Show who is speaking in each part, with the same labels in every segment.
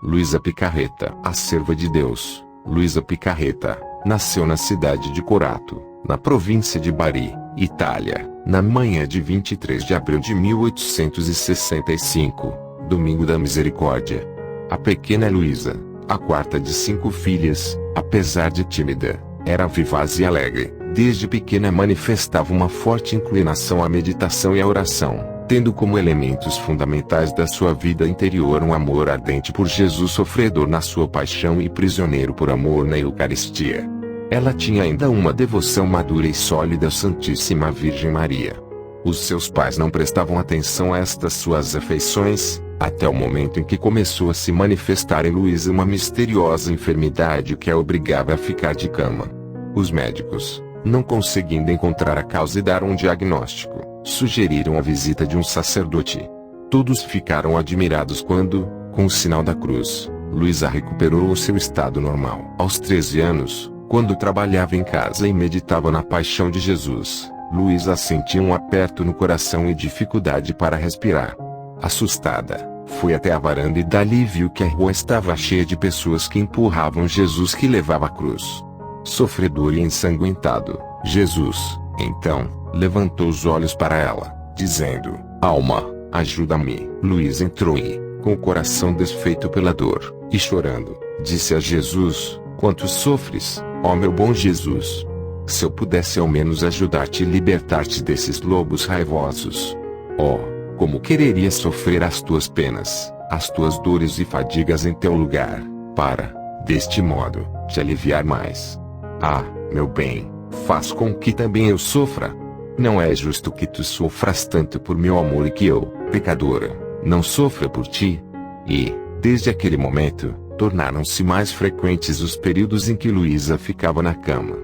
Speaker 1: Luísa Picarreta. A serva de Deus, Luísa Picarreta, nasceu na cidade de Corato, na província de Bari, Itália, na manhã de 23 de abril de 1865, domingo da misericórdia. A pequena Luísa, a quarta de 5 filhas, apesar de tímida, era vivaz e alegre. Desde pequena manifestava uma forte inclinação à meditação e à oração, tendo como elementos fundamentais da sua vida interior um amor ardente por Jesus, sofredor na sua paixão e prisioneiro por amor na Eucaristia. Ela tinha ainda uma devoção madura e sólida à Santíssima Virgem Maria. Os seus pais não prestavam atenção a estas suas afeições, até o momento em que começou a se manifestar em Luísa uma misteriosa enfermidade que a obrigava a ficar de cama. Os médicos, não conseguindo encontrar a causa e dar um diagnóstico, sugeriram a visita de um sacerdote. Todos ficaram admirados quando, com o sinal da cruz, Luísa recuperou o seu estado normal. Aos 13 anos, quando trabalhava em casa e meditava na paixão de Jesus, Luísa sentia um aperto no coração e dificuldade para respirar. Assustada, foi até a varanda e dali viu que a rua estava cheia de pessoas que empurravam Jesus que levava a cruz. Sofredor e ensanguentado, Jesus, então, levantou os olhos para ela, dizendo: "Alma, ajuda-me." Luísa entrou e, com o coração desfeito pela dor, e chorando, disse a Jesus: "Quanto sofres, ó meu bom Jesus? Se eu pudesse ao menos ajudar-te e libertar-te desses lobos raivosos. Oh, como quereria sofrer as tuas penas, as tuas dores e fadigas em teu lugar, para, deste modo, te aliviar mais. Ah, meu bem, faz com que também eu sofra. Não é justo que tu sofras tanto por meu amor e que eu, pecadora, não sofra por ti." E, desde aquele momento, tornaram-se mais frequentes os períodos em que Luísa ficava na cama.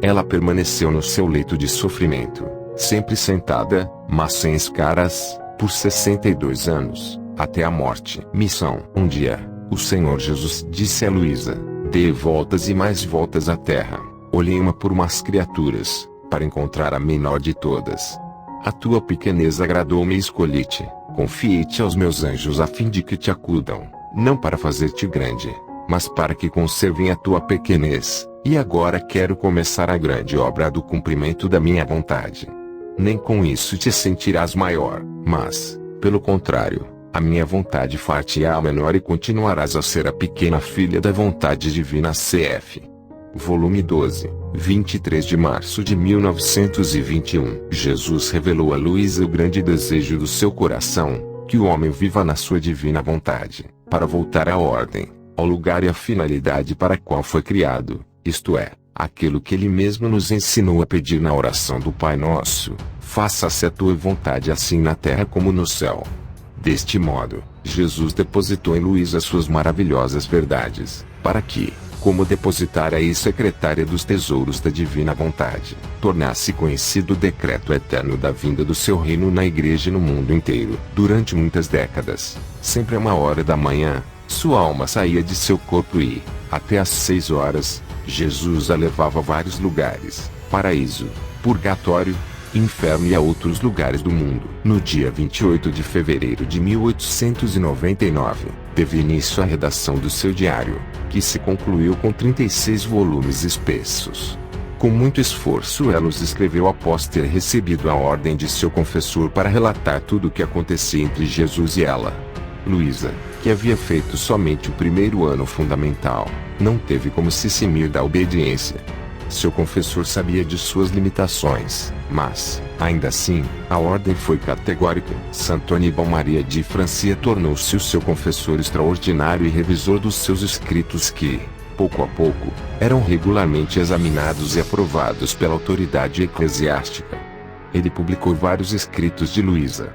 Speaker 1: Ela permaneceu no seu leito de sofrimento, sempre sentada, mas sem escaras, por 62 anos, até a morte. Missão. Um dia, o Senhor Jesus disse a Luísa: "Dê voltas e mais voltas à terra, olhei uma por umas criaturas, para encontrar a menor de todas. A tua pequenez agradou-me e escolhi-te, confiei-te aos meus anjos a fim de que te acudam, não para fazer-te grande, mas para que conservem a tua pequenez, e agora quero começar a grande obra do cumprimento da minha vontade. Nem com isso te sentirás maior, mas, pelo contrário, a minha vontade far-te-á menor e continuarás a ser a pequena filha da vontade divina." Cf. Volume 12, 23 de março de 1921. Jesus revelou a Luísa o grande desejo do seu coração, que o homem viva na sua divina vontade, para voltar à ordem, ao lugar e à finalidade para a qual foi criado, isto é, aquilo que ele mesmo nos ensinou a pedir na oração do Pai Nosso: "Faça-se a tua vontade assim na terra como no céu." Deste modo, Jesus depositou em Luísa suas maravilhosas verdades, para que, como depositária e secretária dos tesouros da divina vontade, tornasse conhecido o decreto eterno da vinda do seu reino na Igreja e no mundo inteiro. Durante muitas décadas, sempre a 1h da manhã, sua alma saía de seu corpo e, até às 6h, Jesus a levava a vários lugares: paraíso, purgatório, inferno e a outros lugares do mundo. No dia 28 de fevereiro de 1899, teve início a redação do seu diário, que se concluiu com 36 volumes espessos. Com muito esforço ela os escreveu após ter recebido a ordem de seu confessor para relatar tudo o que acontecia entre Jesus e ela. Luísa, que havia feito somente o primeiro ano fundamental, não teve como se eximir da obediência. Seu confessor sabia de suas limitações, mas, ainda assim, a ordem foi categórica. Santo Aníbal Maria de Francia tornou-se o seu confessor extraordinário e revisor dos seus escritos que, pouco a pouco, eram regularmente examinados e aprovados pela autoridade eclesiástica. Ele publicou vários escritos de Luísa.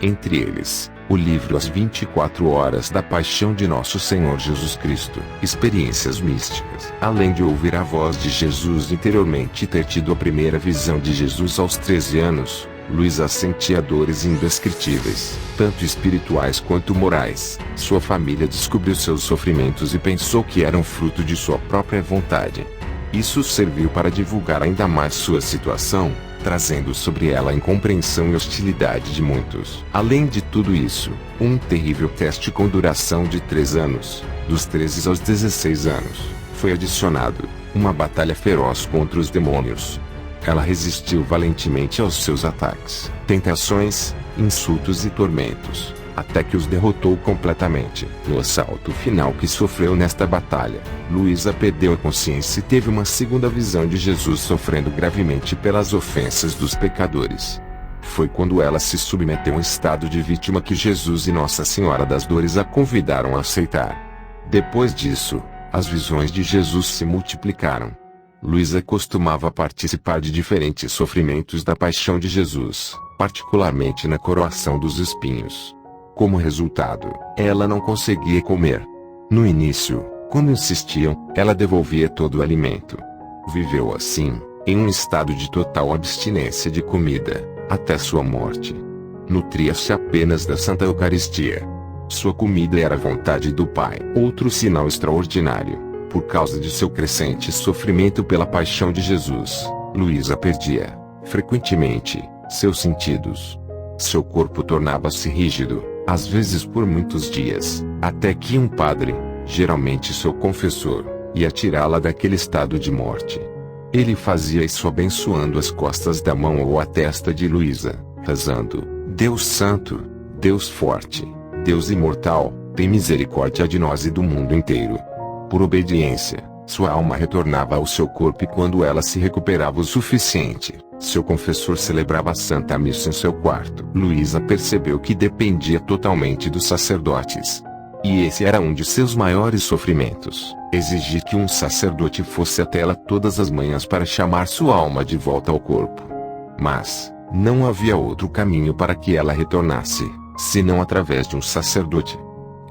Speaker 1: Entre eles, o livro As 24 Horas da Paixão de Nosso Senhor Jesus Cristo, Experiências Místicas. Além de ouvir a voz de Jesus interiormente e ter tido a primeira visão de Jesus aos 13 anos, Luísa sentia dores indescritíveis, tanto espirituais quanto morais. Sua família descobriu seus sofrimentos e pensou que eram fruto de sua própria vontade. Isso serviu para divulgar ainda mais sua situação, trazendo sobre ela a incompreensão e hostilidade de muitos. Além de tudo isso, um terrível teste com duração de 3 anos, dos 13 aos 16 anos, foi adicionado, uma batalha feroz contra os demônios. Ela resistiu valentemente aos seus ataques, tentações, insultos e tormentos, até que os derrotou completamente. No assalto final que sofreu nesta batalha, Luísa perdeu a consciência e teve uma segunda visão de Jesus sofrendo gravemente pelas ofensas dos pecadores. Foi quando ela se submeteu a um estado de vítima que Jesus e Nossa Senhora das Dores a convidaram a aceitar. Depois disso, as visões de Jesus se multiplicaram. Luísa costumava participar de diferentes sofrimentos da paixão de Jesus, particularmente na coroação dos espinhos. Como resultado, ela não conseguia comer. No início, quando insistiam, ela devolvia todo o alimento. Viveu assim, em um estado de total abstinência de comida, até sua morte. Nutria-se apenas da Santa Eucaristia. Sua comida era a vontade do Pai. Outro sinal extraordinário. Por causa de seu crescente sofrimento pela paixão de Jesus, Luísa perdia, frequentemente, seus sentidos. Seu corpo tornava-se rígido, às vezes por muitos dias, até que um padre, geralmente seu confessor, ia tirá-la daquele estado de morte. Ele fazia isso abençoando as costas da mão ou a testa de Luísa, rezando: Deus Santo, Deus Forte, Deus Imortal, tem misericórdia de nós e do mundo inteiro. Por obediência, sua alma retornava ao seu corpo e quando ela se recuperava o suficiente, seu confessor celebrava a Santa Missa em seu quarto. Luísa percebeu que dependia totalmente dos sacerdotes. E esse era um de seus maiores sofrimentos, exigir que um sacerdote fosse até ela todas as manhãs para chamar sua alma de volta ao corpo. Mas, não havia outro caminho para que ela retornasse, senão através de um sacerdote.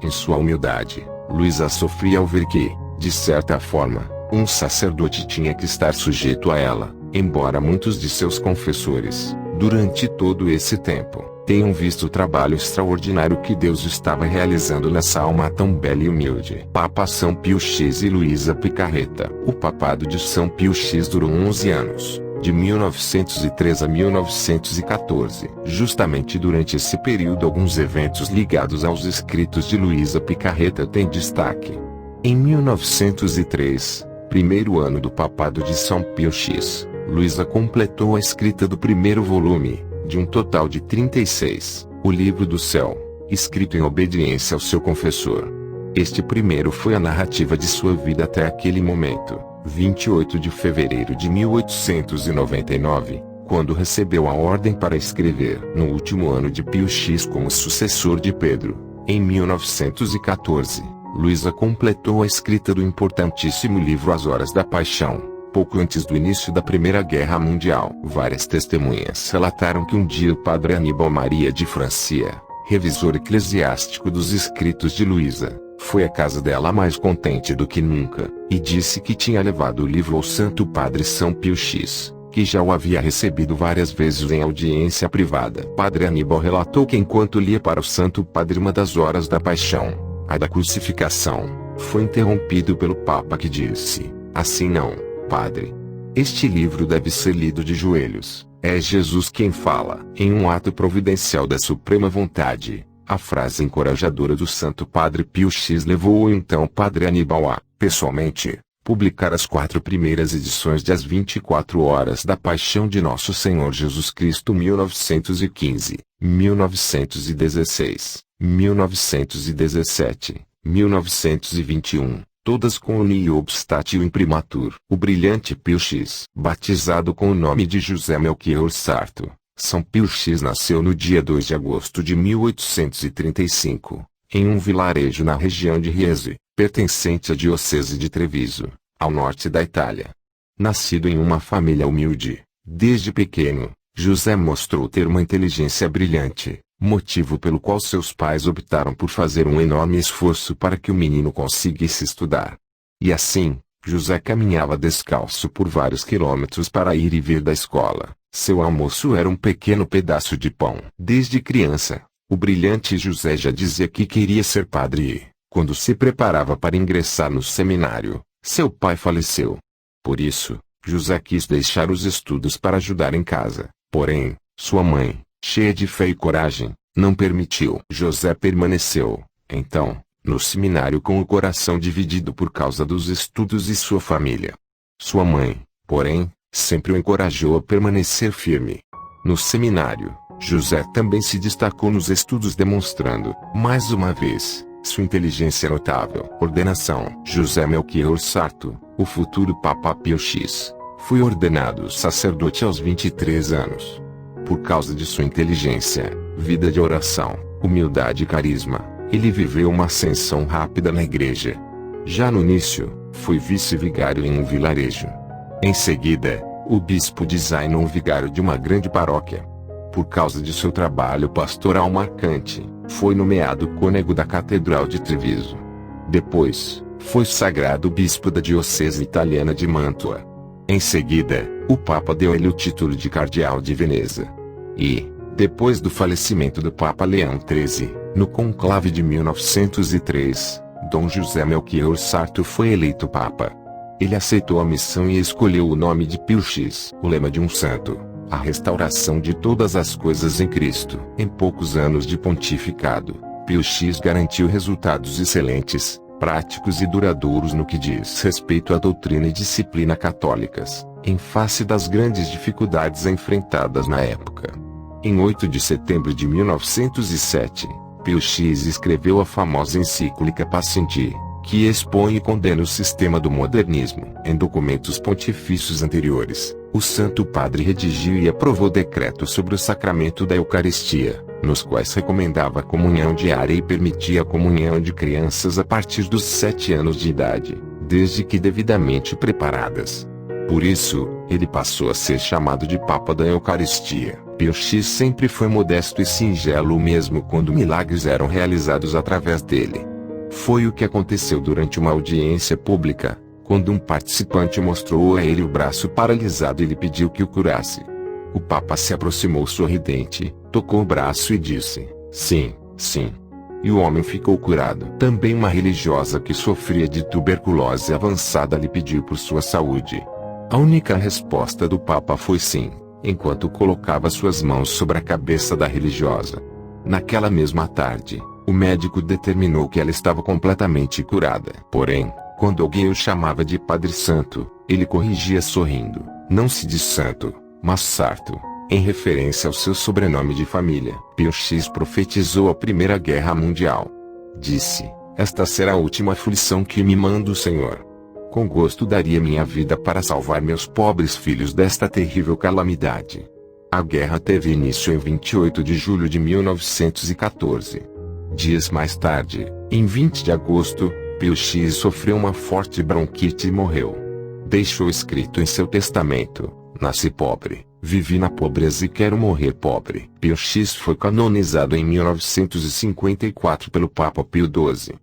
Speaker 1: Em sua humildade, Luísa sofria ao ver que, de certa forma, um sacerdote tinha que estar sujeito a ela, embora muitos de seus confessores, durante todo esse tempo, tenham visto o trabalho extraordinário que Deus estava realizando nessa alma tão bela e humilde. Papa São Pio X e Luísa Picarreta. O papado de São Pio X durou 11 anos. De 1903 a 1914. Justamente durante esse período alguns eventos ligados aos escritos de Luísa Picarreta têm destaque. Em 1903, primeiro ano do papado de São Pio X, Luísa completou a escrita do primeiro volume, de um total de 36, o Livro do Céu, escrito em obediência ao seu confessor. Este primeiro foi a narrativa de sua vida até aquele momento. 28 de fevereiro de 1899, quando recebeu a ordem para escrever. No último ano de Pio X como sucessor de Pedro, em 1914, Luísa completou a escrita do importantíssimo livro As Horas da Paixão, pouco antes do início da Primeira Guerra Mundial. Várias testemunhas relataram que um dia o padre Aníbal Maria de Francia, revisor eclesiástico dos escritos de Luísa, foi à casa dela mais contente do que nunca, e disse que tinha levado o livro ao Santo Padre São Pio X, que já o havia recebido várias vezes em audiência privada. Padre Aníbal relatou que enquanto lia para o Santo Padre uma das horas da paixão, a da crucificação, foi interrompido pelo Papa que disse: assim não, Padre. Este livro deve ser lido de joelhos, é Jesus quem fala. Em um ato providencial da suprema vontade, a frase encorajadora do Santo Padre Pio X levou o então Padre Aníbal a, pessoalmente, publicar as 4 primeiras edições de As 24 Horas da Paixão de Nosso Senhor Jesus Cristo 1915, 1916, 1917, 1921, todas com o nihil obstatio imprimatur. O brilhante Pio X, batizado com o nome de José Melchior Sarto, São Pio X nasceu no dia 2 de agosto de 1835, em um vilarejo na região de Riese, pertencente à diocese de Treviso, ao norte da Itália. Nascido em uma família humilde, desde pequeno, José mostrou ter uma inteligência brilhante, motivo pelo qual seus pais optaram por fazer um enorme esforço para que o menino conseguisse estudar. E assim, José caminhava descalço por vários quilômetros para ir e vir da escola. Seu almoço era um pequeno pedaço de pão. Desde criança, o brilhante José já dizia que queria ser padre e, quando se preparava para ingressar no seminário, seu pai faleceu. Por isso, José quis deixar os estudos para ajudar em casa, porém, sua mãe, cheia de fé e coragem, não permitiu. José permaneceu, então, no seminário com o coração dividido por causa dos estudos e sua família. Sua mãe, porém, sempre o encorajou a permanecer firme. No seminário, José também se destacou nos estudos demonstrando, mais uma vez, sua inteligência notável. Ordenação: José Melchior Sarto, o futuro Papa Pio X, foi ordenado sacerdote aos 23 anos. Por causa de sua inteligência, vida de oração, humildade e carisma, ele viveu uma ascensão rápida na igreja. Já no início, foi vice-vigário em um vilarejo. Em seguida, o bispo designou um vigário de uma grande paróquia. Por causa de seu trabalho pastoral marcante, foi nomeado cônego da Catedral de Treviso. Depois, foi sagrado bispo da Diocese Italiana de Mantua. Em seguida, o Papa deu a ele o título de Cardeal de Veneza. E, depois do falecimento do Papa Leão XIII, no conclave de 1903, Dom José Melchior Sarto foi eleito Papa. Ele aceitou a missão e escolheu o nome de Pio X, o lema de um santo: a restauração de todas as coisas em Cristo. Em poucos anos de pontificado, Pio X garantiu resultados excelentes, práticos e duradouros no que diz respeito à doutrina e disciplina católicas, em face das grandes dificuldades enfrentadas na época. Em 8 de setembro de 1907, Pio X escreveu a famosa encíclica Patienti, que expõe e condena o sistema do modernismo. Em documentos pontifícios anteriores, o Santo Padre redigiu e aprovou decretos sobre o sacramento da Eucaristia, nos quais recomendava a comunhão diária e permitia a comunhão de crianças a partir dos 7 anos de idade, desde que devidamente preparadas. Por isso, ele passou a ser chamado de Papa da Eucaristia. Pio X sempre foi modesto e singelo mesmo quando milagres eram realizados através dele. Foi o que aconteceu durante uma audiência pública, quando um participante mostrou a ele o braço paralisado e lhe pediu que o curasse. O Papa se aproximou sorridente, tocou o braço e disse: "Sim, sim." E o homem ficou curado. Também uma religiosa que sofria de tuberculose avançada lhe pediu por sua saúde. A única resposta do Papa foi sim, enquanto colocava suas mãos sobre a cabeça da religiosa. Naquela mesma tarde, o médico determinou que ela estava completamente curada. Porém, quando alguém o chamava de Padre Santo, ele corrigia sorrindo: "Não se diz santo, mas Sarto", em referência ao seu sobrenome de família. Pio X profetizou a Primeira Guerra Mundial. Disse: "Esta será a última aflição que me manda o Senhor. Com gosto daria minha vida para salvar meus pobres filhos desta terrível calamidade." A guerra teve início em 28 de julho de 1914. Dias mais tarde, em 20 de agosto, Pio X sofreu uma forte bronquite e morreu. Deixou escrito em seu testamento: "Nasci pobre, vivi na pobreza e quero morrer pobre." Pio X foi canonizado em 1954 pelo Papa Pio XII.